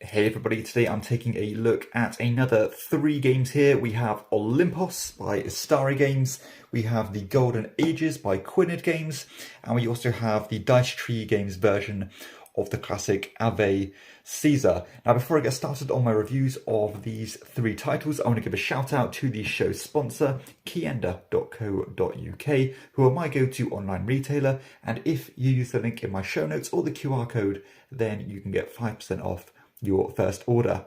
Hey everybody, today I'm taking a look at another three games here. We have Olympos by Istari Games, we have the Golden Ages by KIENDA Games, and we also have the Dice Tree Games version of the classic Ave Caesar. Now before I get started on my reviews of these three titles, I want to give a shout out to the show's sponsor, KIENDA.co.uk, who are my go-to online retailer, and if you use the link in my show notes or the QR code, then you can get 5% off your first order.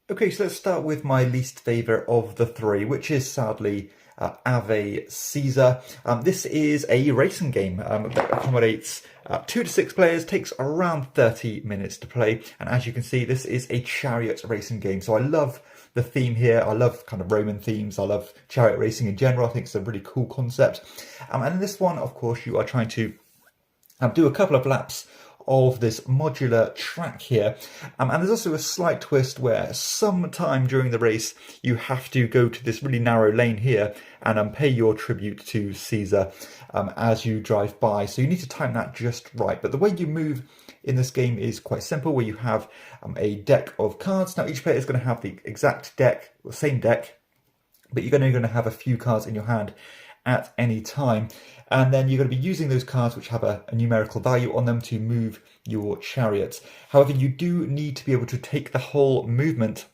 Okay, so let's start with my least favourite of the three, which is sadly Ave Caesar. This is a racing game that accommodates 2 to 6 players, takes around 30 minutes to play, and as you can see, this is a chariot racing game. So I love the theme here. I love kind of Roman themes. I love chariot racing in general. I think it's a really cool concept. And in this one, of course, you are trying to do a couple of laps of this modular track here, and there's also a slight twist where sometime during the race you have to go to this really narrow lane here and pay your tribute to Caesar as you drive by. So you need to time that just right. But the way you move in this game is quite simple, where you have a deck of cards. Now each player is going to have the exact deck, the same deck, but you're only going to have a few cards in your hand at any time, and then you're going to be using those cards which have a numerical value on them to move your chariot. However, you do need to be able to take the whole movement,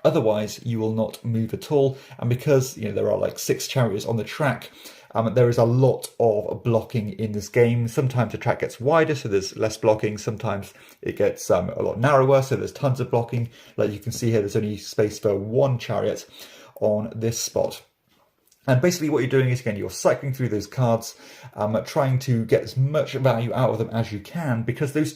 otherwise you will not move at all. And because there are like 6 chariots on the track, there is a lot of blocking in this game. Sometimes the track gets wider, so there's less blocking. Sometimes it gets a lot narrower, so there's tons of blocking. Like you can see here, there's only space for 1 chariot on this spot. And basically what you're doing is, again, you're cycling through those cards, trying to get as much value out of them as you can, because those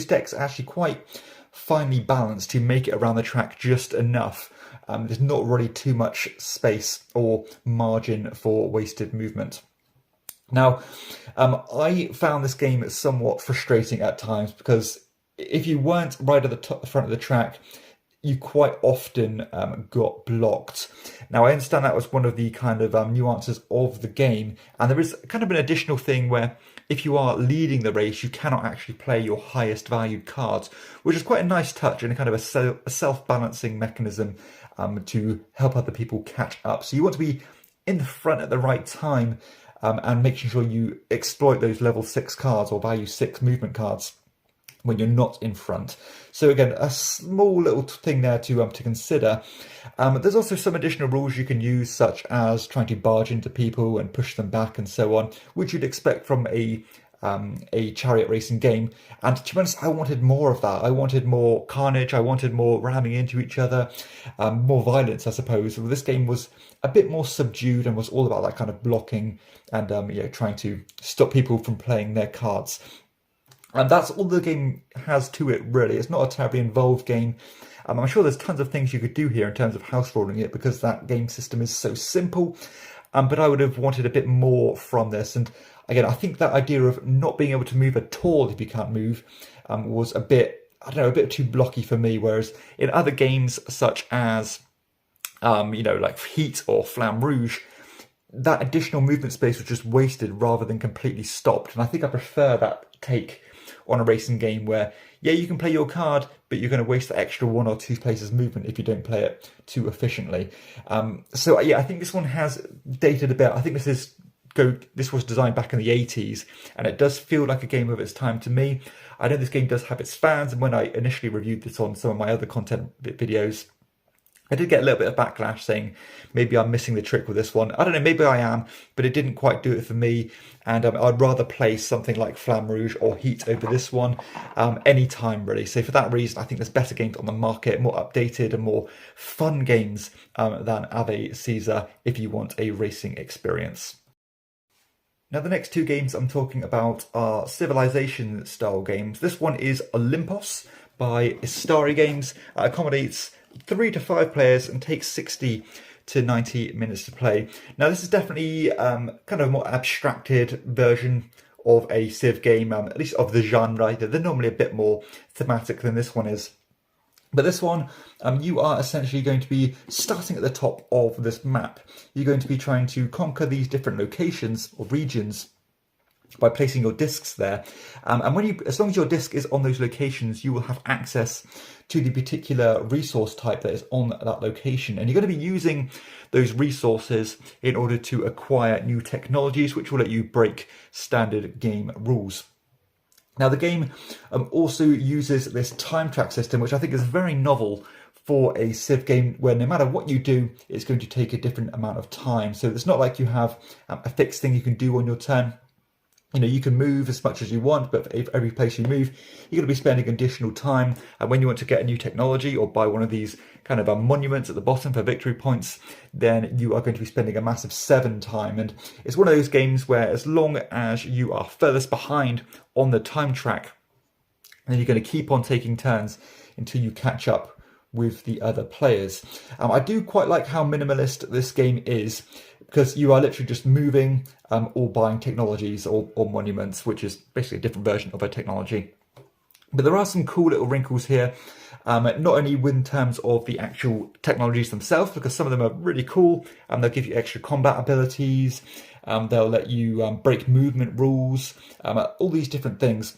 decks are actually quite finely balanced to make it around the track just enough. There's not really too much space or margin for wasted movement. Now, I found this game somewhat frustrating at times, because if you weren't right at the front of the track, you quite often got blocked. Now I understand that was one of the kind of nuances of the game, and there is kind of an additional thing where if you are leading the race, you cannot actually play your highest valued cards, which is quite a nice touch and a kind of a self-balancing mechanism to help other people catch up. So you want to be in the front at the right time and making sure you exploit those level 6 cards or value 6 movement cards when you're not in front. So again, a small little thing there to consider. There's also some additional rules you can use, such as trying to barge into people and push them back and so on, which you'd expect from a chariot racing game. And to be honest, I wanted more of that. I wanted more carnage. I wanted more ramming into each other, more violence, I suppose. Well, this game was a bit more subdued and was all about that kind of blocking and trying to stop people from playing their cards. And that's all the game has to it, really. It's not a terribly involved game. I'm sure there's tons of things you could do here in terms of house ruling it, because that game system is so simple. But I would have wanted a bit more from this. And again, I think that idea of not being able to move at all if you can't move was a bit, I don't know, a bit too blocky for me. Whereas in other games such as, like Heat or Flamme Rouge, that additional movement space was just wasted rather than completely stopped. And I think I prefer that take on a racing game where, yeah, you can play your card, but you're going to waste the extra 1 or 2 places movement if you don't play it too efficiently. So yeah, I think this one has dated a bit. I think this was designed back in the 80s, and it does feel like a game of its time to me. I know this game does have its fans, and when I initially reviewed this on some of my other content videos, I did get a little bit of backlash saying maybe I'm missing the trick with this one. I don't know, maybe I am, but it didn't quite do it for me. And I'd rather play something like Flamme Rouge or Heat over this one anytime, really. So for that reason, I think there's better games on the market, more updated and more fun games than Ave Caesar if you want a racing experience. Now, the next 2 games I'm talking about are Civilization style games. This one is Olympos by Istari Games. It accommodates 3 to 5 players and takes 60 to 90 minutes to play. Now, this is definitely kind of a more abstracted version of a Civ game, at least of the genre. They're normally a bit more thematic than this one is. But this one, you are essentially going to be starting at the top of this map. You're going to be trying to conquer these different locations or regions by placing your discs there. And as long as your disc is on those locations, you will have access to the particular resource type that is on that location. And you're going to be using those resources in order to acquire new technologies, which will let you break standard game rules. Now, the game also uses this time track system, which I think is very novel for a Civ game, where no matter what you do, it's going to take a different amount of time. So it's not like you have a fixed thing you can do on your turn. You know, you can move as much as you want, but for every place you move, you're going to be spending additional time. And when you want to get a new technology or buy one of these kind of monuments at the bottom for victory points, then you are going to be spending a massive 7 time. And it's one of those games where as long as you are furthest behind on the time track, then you're going to keep on taking turns until you catch up with the other players. I do quite like how minimalist this game is, because you are literally just moving or buying technologies or monuments, which is basically a different version of a technology. But there are some cool little wrinkles here, not only in terms of the actual technologies themselves, because some of them are really cool, and they'll give you extra combat abilities, they'll let you break movement rules, all these different things.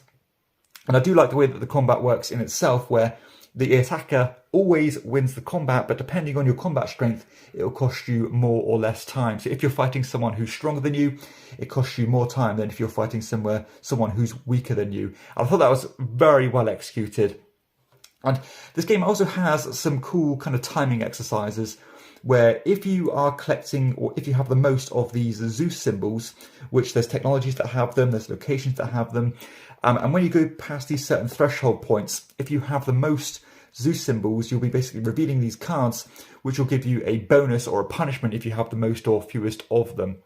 And I do like the way that the combat works in itself, where the attacker always wins the combat, but depending on your combat strength, it'll cost you more or less time. So if you're fighting someone who's stronger than you, it costs you more time than if you're fighting someone who's weaker than you. And I thought that was very well executed. And this game also has some cool kind of timing exercises, where if you are collecting, or if you have the most of these Zeus symbols, which there's technologies that have them, there's locations that have them, and when you go past these certain threshold points, if you have the most Zeus symbols, you'll be basically revealing these cards, which will give you a bonus or a punishment if you have the most or fewest of them.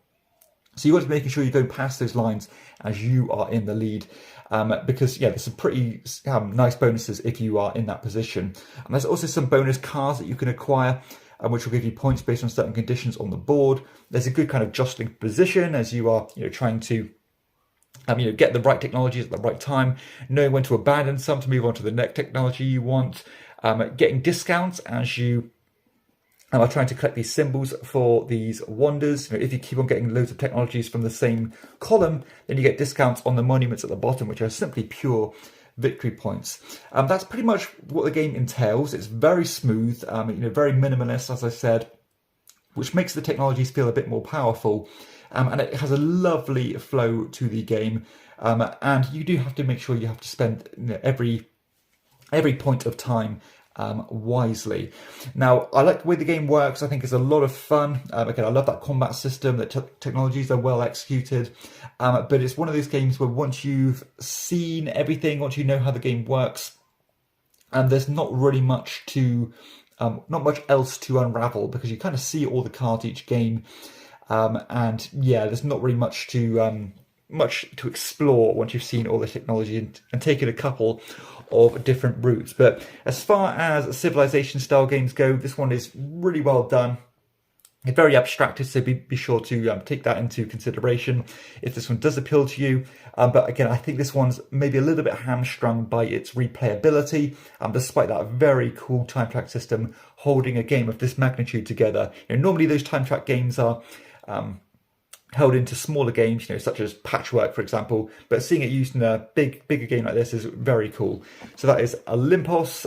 So you want to be making sure you go past those lines as you are in the lead, because there's some pretty nice bonuses if you are in that position. And there's also some bonus cards that you can acquire, which will give you points based on certain conditions on the board. There's a good kind of jostling position as you are trying to get the right technologies at the right time, knowing when to abandon some to move on to the next technology you want, getting discounts as you are trying to collect these symbols for these wonders. If you keep on getting loads of technologies from the same column, then you get discounts on the monuments at the bottom, which are simply pure victory points. That's pretty much what the game entails. It's very smooth, very minimalist, as I said, which makes the technologies feel a bit more powerful. And it has a lovely flow to the game, and you do have to make sure you have to spend every point of time wisely. Now, I like the way the game works. I think it's a lot of fun. Again, I love that combat system. The technologies are well executed, but it's one of those games where once you've seen everything, once you know how the game works, there's not really much not much else to unravel, because you kind of see all the cards each game. And there's not really much to explore once you've seen all the technology and taken a couple of different routes. But as far as Civilization style games go, this one is really well done. It's very abstracted, so be sure to take that into consideration if this one does appeal to you. But again, I think this one's maybe a little bit hamstrung by its replayability, despite that very cool time track system holding a game of this magnitude together. Normally those time track games are held into smaller games, such as Patchwork, for example, but seeing it used in a bigger game like this is very cool. So that is Olympos.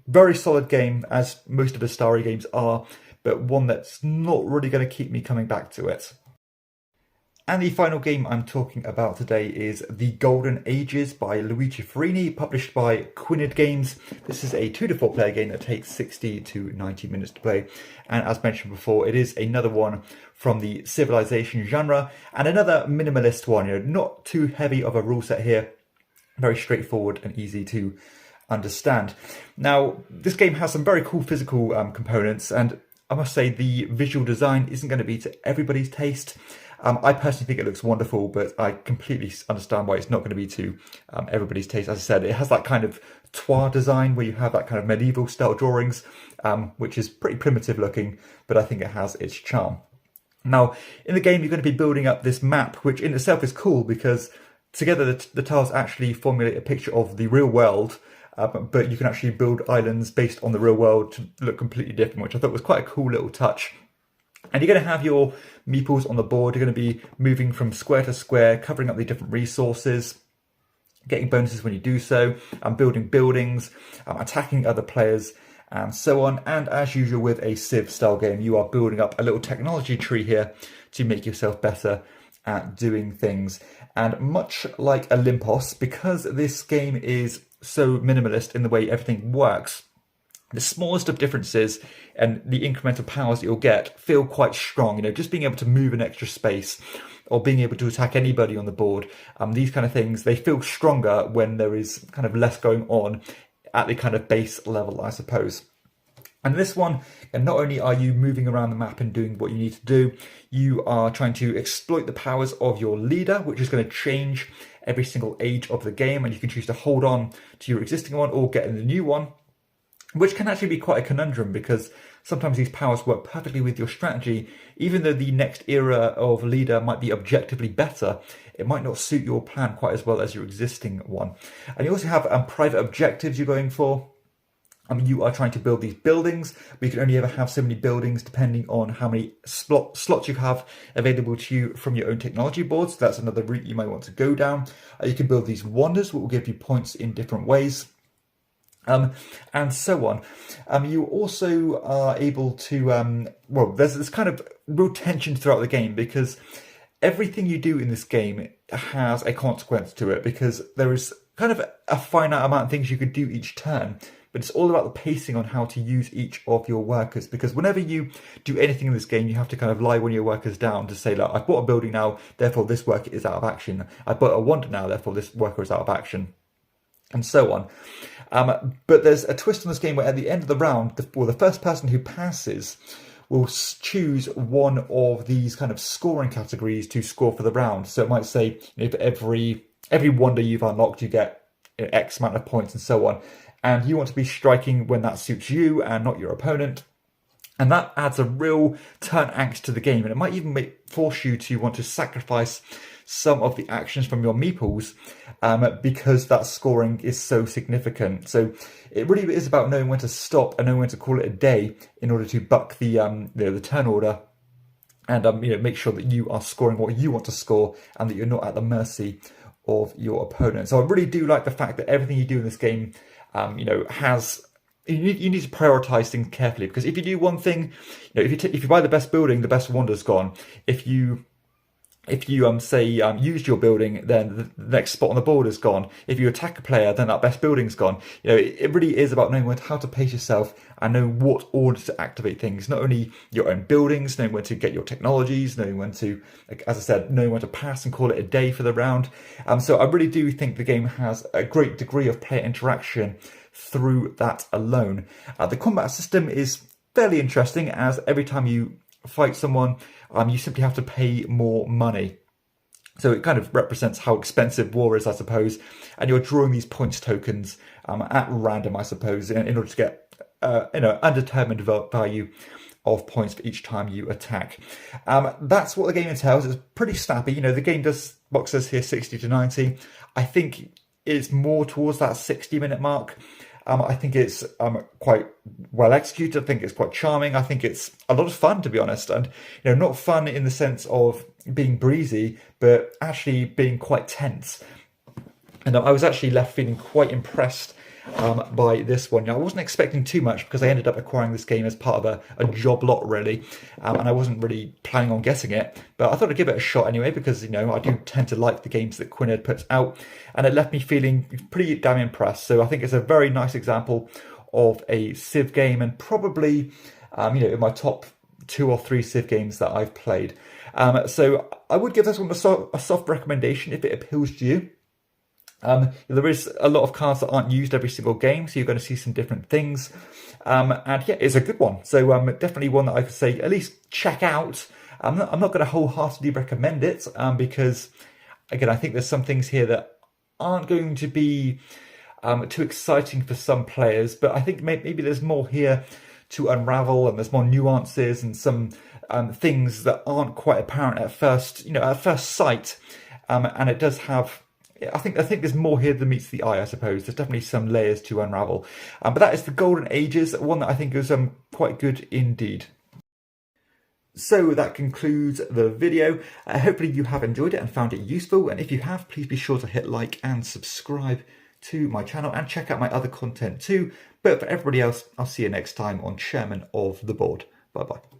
Very solid game, as most of the Starry games are, but one that's not really going to keep me coming back to it. And the final game I'm talking about today is The Golden Ages by Luigi Farini, published by KIENDA Games. This is a 2 to 4 player game that takes 60 to 90 minutes to play. And as mentioned before, it is another one from the Civilization genre, and another minimalist one. Not too heavy of a rule set here. Very straightforward and easy to understand. Now, this game has some very cool physical components, and I must say the visual design isn't going to be to everybody's taste. I personally think it looks wonderful, but I completely understand why it's not going to be to everybody's taste. As I said, it has that kind of toile design where you have that kind of medieval style drawings, which is pretty primitive looking, but I think it has its charm. Now, in the game, you're going to be building up this map, which in itself is cool because together the tiles actually formulate a picture of the real world, but you can actually build islands based on the real world to look completely different, which I thought was quite a cool little touch. And you're going to have your meeples on the board. You're going to be moving from square to square, covering up the different resources, getting bonuses when you do so, building buildings, attacking other players, and so on. And as usual with a Civ style game, you are building up a little technology tree here to make yourself better at doing things. And much like Olympos, because this game is so minimalist in the way everything works, the smallest of differences and the incremental powers that you'll get feel quite strong. Just being able to move an extra space or being able to attack anybody on the board, these kind of things, they feel stronger when there is kind of less going on at the kind of base level, I suppose. And this one, and not only are you moving around the map and doing what you need to do, you are trying to exploit the powers of your leader, which is going to change every single age of the game, and you can choose to hold on to your existing one or get in the new one, which can actually be quite a conundrum because sometimes these powers work perfectly with your strategy. Even though the next era of leader might be objectively better, it might not suit your plan quite as well as your existing one. And you also have private objectives you're going for. You are trying to build these buildings, but you can only ever have so many buildings depending on how many slots you have available to you from your own technology board. So that's another route you might want to go down. You can build these wonders, which will give you points in different ways. And so on. You also are able to, there's this kind of real tension throughout the game because everything you do in this game has a consequence to it, because there is kind of a finite amount of things you could do each turn, but it's all about the pacing on how to use each of your workers, because whenever you do anything in this game, you have to kind of lie one of your workers down to say, look, I've bought a building now, therefore this worker is out of action. I've bought a wonder now, therefore this worker is out of action, and so on. But there's a twist on this game where at the end of the round, the first person who passes will choose one of these kind of scoring categories to score for the round. So it might say, for every wonder you've unlocked, you get X amount of points and so on. And you want to be striking when that suits you and not your opponent. And that adds a real turn angst to the game. And it might even force you to want to sacrifice some of the actions from your meeples because that scoring is so significant. So it really is about knowing when to stop and knowing when to call it a day in order to buck the turn order and make sure that you are scoring what you want to score and that you're not at the mercy of your opponent. So I really do like the fact that everything you do in this game has... You need to prioritize things carefully, because if you do one thing, if you buy the best building, the best wonder's gone. If you used your building, then the next spot on the board is gone. If you attack a player, then that best building's gone. It really is about knowing how to pace yourself and knowing what order to activate things. Not only your own buildings, knowing when to get your technologies, knowing when to, as I said, knowing when to pass and call it a day for the round. So I really do think the game has a great degree of player interaction through that alone. The combat system is fairly interesting, as every time you fight someone, you simply have to pay more money. So it kind of represents how expensive war is, I suppose. And you're drawing these points tokens at random, I suppose, in order to get undetermined value of points for each time you attack. That's what the game entails. It's pretty snappy. The game does box says here 60 to 90. I think it's more towards that 60-minute mark. I think it's quite well executed. I think it's quite charming. I think it's a lot of fun, to be honest. And, not fun in the sense of being breezy, but actually being quite tense. And I was actually left feeling quite impressed by this one. I wasn't expecting too much because I ended up acquiring this game as part of a job lot, really. And I wasn't really planning on getting it. But I thought I'd give it a shot anyway because, I do tend to like the games that KIENDA puts out. And it left me feeling pretty damn impressed. So I think it's a very nice example of a Civ game, and probably, in my top 2 or 3 Civ games that I've played. So I would give this one a soft recommendation if it appeals to you. There is a lot of cards that aren't used every single game, so you're going to see some different things. And yeah, it's a good one. So definitely one that I could say at least check out. I'm not going to wholeheartedly recommend it because, again, I think there's some things here that aren't going to be too exciting for some players. But I think maybe there's more here to unravel, and there's more nuances and some things that aren't quite apparent at first sight. And it does have... I think there's more here than meets the eye, I suppose. There's definitely some layers to unravel. But that is the Golden Ages, one that I think is quite good indeed. So that concludes the video. Hopefully you have enjoyed it and found it useful. And if you have, please be sure to hit like and subscribe to my channel and check out my other content too. But for everybody else, I'll see you next time on Chairman of the Board. Bye bye.